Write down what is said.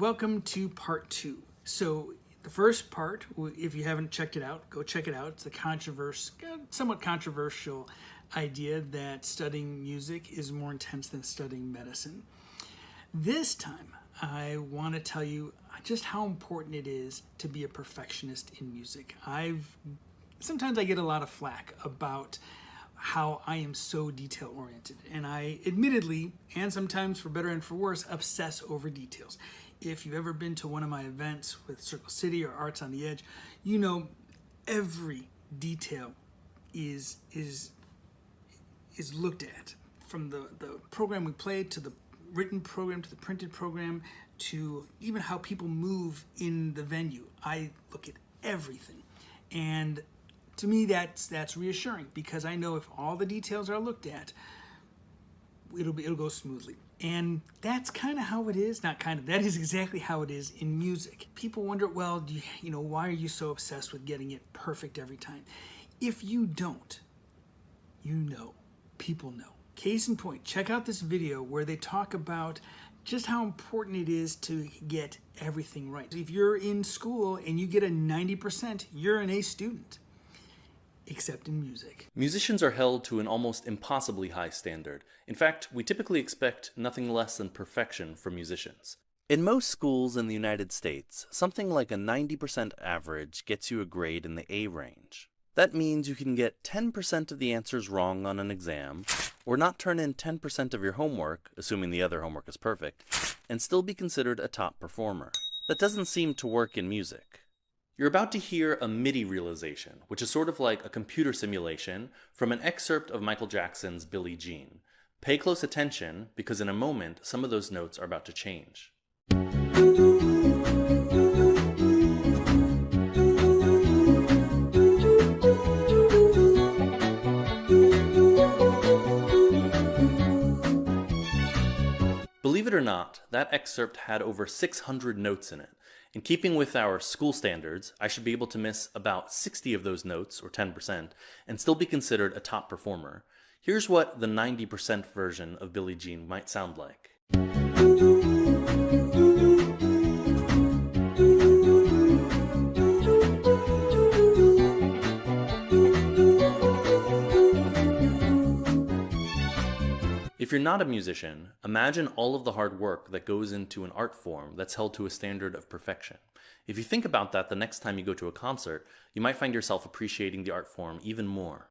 welcome to part 2. So the first part, if you haven't checked it out, go check it out. It's the somewhat controversial idea that studying music is more intense than studying medicine. This time, I want to tell you just how important it is to be a perfectionist in music. Sometimes I get a lot of flack about how I am so detail-oriented, and I admittedly, and sometimes for better and for worse, obsess over details. If you've ever been to one of my events with Circle City or Arts on the Edge, you know every detail is looked at, from the program we played to the written program to the printed program to even how people move in the venue. I look at everything, and to me that's reassuring, because I know if all the details are looked at, it'll go smoothly. And that's kind of how it is. Not kind of, that is exactly how it is in music. People wonder, well, why are you so obsessed with getting it perfect every time? If you don't, people know. Case in point, check out this video where they talk about just how important it is to get everything right. If you're in school and you get a 90%, you're an A student. Except in music. Musicians are held to an almost impossibly high standard. In fact, we typically expect nothing less than perfection from musicians. In most schools in the United States, something like a 90% average gets you a grade in the A range. That means you can get 10% of the answers wrong on an exam, or not turn in 10% of your homework, assuming the other homework is perfect, and still be considered a top performer. That doesn't seem to work in music. You're about to hear a MIDI realization, which is sort of like a computer simulation from an excerpt of Michael Jackson's Billie Jean. Pay close attention, because in a moment, some of those notes are about to change. Believe it or not, that excerpt had over 600 notes in it. In keeping with our school standards, I should be able to miss about 60 of those notes, or 10%, and still be considered a top performer. Here's what the 90% version of Billie Jean might sound like. If you're not a musician, imagine all of the hard work that goes into an art form that's held to a standard of perfection. If you think about that the next time you go to a concert, you might find yourself appreciating the art form even more.